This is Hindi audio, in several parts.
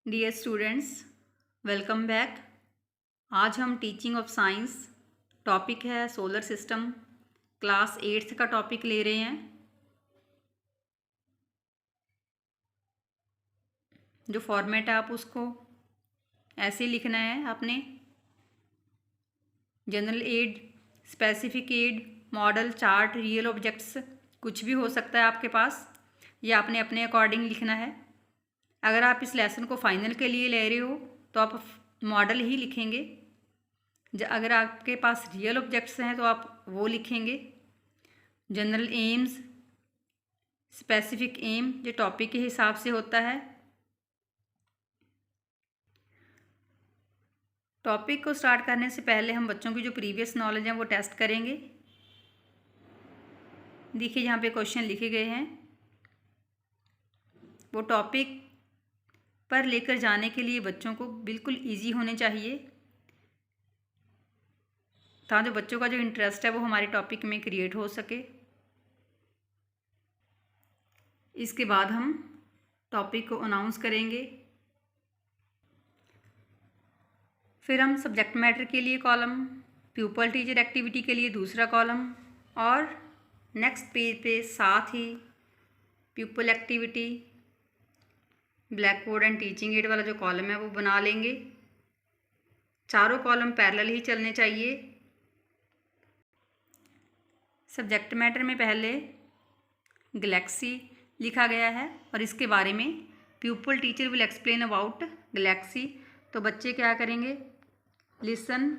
Dear students, welcome back. आज हम टीचिंग ऑफ साइंस टॉपिक है सोलर सिस्टम, क्लास 8th का टॉपिक ले रहे हैं। जो फॉर्मेट है आप उसको ऐसे लिखना है आपने। General aid, specific aid, model, chart, real objects, कुछ भी हो सकता है आपके पास। ये आपने अपने अकॉर्डिंग लिखना है। अगर आप इस लेसन को फाइनल के लिए ले रहे हो तो आप मॉडल ही लिखेंगे। अगर आपके पास रियल ऑब्जेक्ट्स हैं तो आप वो लिखेंगे। जनरल एम्स, स्पेसिफिक एम जो टॉपिक के हिसाब से होता है। टॉपिक को स्टार्ट करने से पहले हम बच्चों की जो प्रीवियस नॉलेज है वो टेस्ट करेंगे। देखिए यहाँ पे क्वेश्चन लिखे गए हैं, वो टॉपिक पर लेकर जाने के लिए बच्चों को बिल्कुल इजी होने चाहिए, ताकि जो बच्चों का जो इंटरेस्ट है वो हमारे टॉपिक में क्रिएट हो सके। इसके बाद हम टॉपिक को अनाउंस करेंगे। फिर हम सब्जेक्ट मैटर के लिए कॉलम, प्यूपल टीचर एक्टिविटी के लिए दूसरा कॉलम, और नेक्स्ट पेज पे साथ ही pupil activity, black board and teaching aid वाला जो कॉलम है वो बना लेंगे। चारों कॉलम पैरेलल ही चलने चाहिए। सब्जेक्ट मैटर में पहले गैलेक्सी लिखा गया है और इसके बारे में pupil teacher will explain about galaxy. तो बच्चे क्या करेंगे, लिसन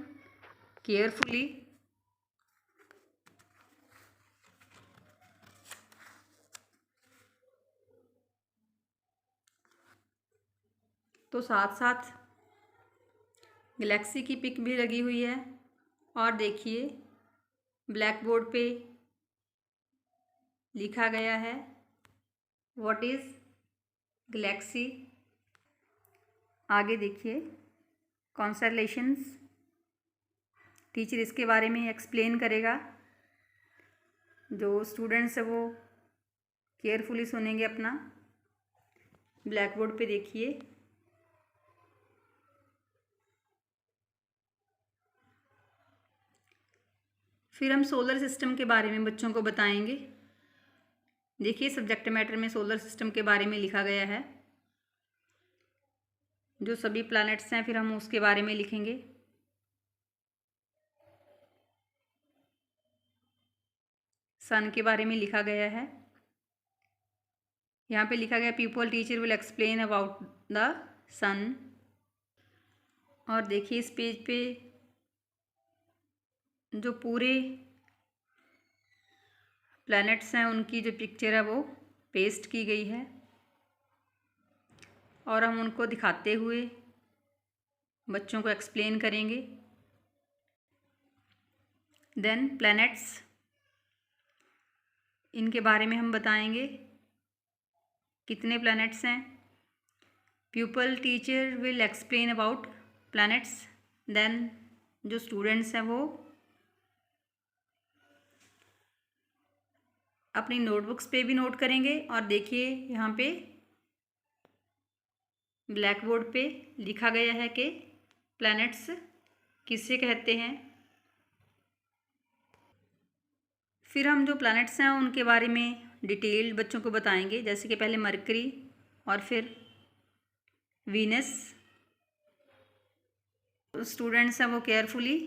केयरफुली। तो साथ साथ गैलेक्सी की पिक भी लगी हुई है और देखिए ब्लैक बोर्ड पे लिखा गया है व्हाट इज़ गैलेक्सी। आगे देखिए कॉन्स्टेलेशंस, टीचर इसके बारे में एक्सप्लेन करेगा। जो स्टूडेंट्स है वो केयरफुली सुनेंगे अपना। ब्लैक बोर्ड पे देखिए फिर हम सोलर सिस्टम के बारे में बच्चों को बताएंगे। देखिए सब्जेक्ट मैटर में सोलर सिस्टम के बारे में लिखा गया है, जो सभी प्लैनेट्स हैं फिर हम उसके बारे में लिखेंगे। सन के बारे में लिखा गया है। यहाँ पे लिखा गया people teacher will explain about the sun. और देखिए इस पेज पे जो पूरे प्लैनेट्स हैं उनकी जो पिक्चर है वो पेस्ट की गई है और हम उनको दिखाते हुए बच्चों को एक्सप्लेन करेंगे। देन प्लैनेट्स, इनके बारे में हम बताएंगे कितने प्लैनेट्स हैं। Pupil teacher will explain about planets. Then जो स्टूडेंट्स हैं वो अपनी नोटबुक्स पे भी नोट करेंगे। और देखिए यहाँ पे ब्लैक बोर्ड पे लिखा गया है कि प्लैनेट्स किसे कहते हैं। फिर हम जो प्लैनेट्स हैं उनके बारे में डिटेल्ड बच्चों को बताएंगे, जैसे कि पहले मरकरी और फिर वीनस। स्टूडेंट्स हैं वो केयरफुली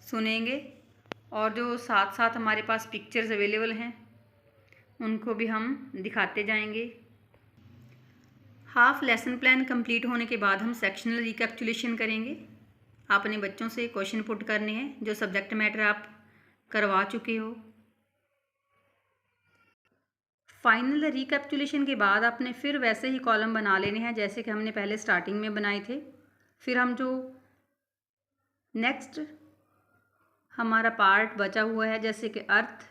सुनेंगे और जो साथ साथ हमारे पास पिक्चर्स अवेलेबल हैं उनको भी हम दिखाते जाएंगे। हाफ लेसन प्लान कंप्लीट होने के बाद हम सेक्शनल रिकैप्चुलेशन करेंगे। आप अपने बच्चों से क्वेश्चन पुट करने हैं जो सब्जेक्ट मैटर आप करवा चुके हो। फाइनल रिकैप्चुलेशन के बाद आपने फिर वैसे ही कॉलम बना लेने हैं जैसे कि हमने पहले स्टार्टिंग में बनाए थे। फिर हम जो नेक्स्ट हमारा पार्ट बचा हुआ है जैसे कि अर्थ,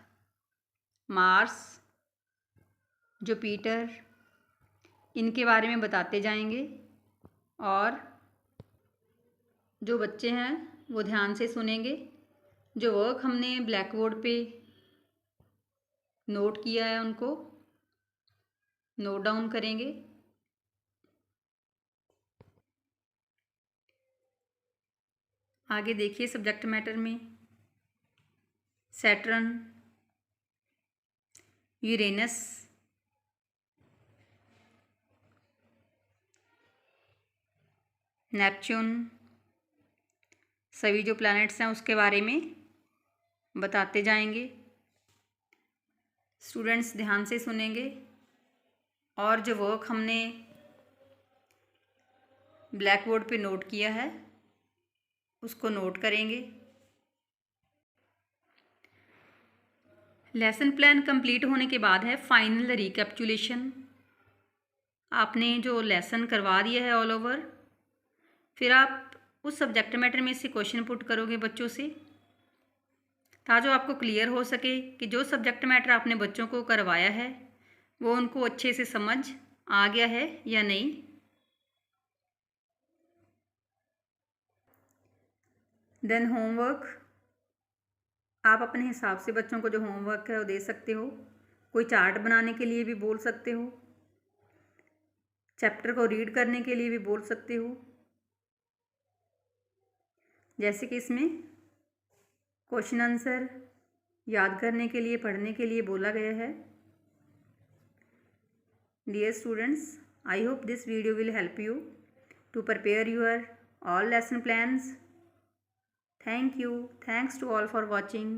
मार्स, जुपिटर, इनके बारे में बताते जाएंगे। और जो बच्चे हैं वो ध्यान से सुनेंगे। जो वर्क हमने ब्लैक बोर्ड पे नोट किया है उनको नोट डाउन करेंगे। आगे देखिए सब्जेक्ट मैटर में सैटर्न, यूरेनस, नेपच्यून, सभी जो प्लैनेट्स हैं उसके बारे में बताते जाएंगे। स्टूडेंट्स ध्यान से सुनेंगे और जो वर्क हमने ब्लैक बोर्ड पे नोट किया है उसको नोट करेंगे। लेसन प्लान कंप्लीट होने के बाद है फाइनल रिकैप्चुलेशन। आपने जो लेसन करवा दिया है ऑल ओवर, फिर आप उस सब्जेक्ट मैटर में से क्वेश्चन पुट करोगे बच्चों से, ताकि आपको क्लियर हो सके कि जो सब्जेक्ट मैटर आपने बच्चों को करवाया है वो उनको अच्छे से समझ आ गया है या नहीं। देन होमवर्क, आप अपने हिसाब से बच्चों को जो होमवर्क है वो दे सकते हो। कोई चार्ट बनाने के लिए भी बोल सकते हो, चैप्टर को रीड करने के लिए भी बोल सकते हो, जैसे कि इसमें क्वेश्चन आंसर याद करने के लिए, पढ़ने के लिए बोला गया है। Dear students, I hope this video will help you to prepare your all lesson plans. Thank you. Thanks to all for watching.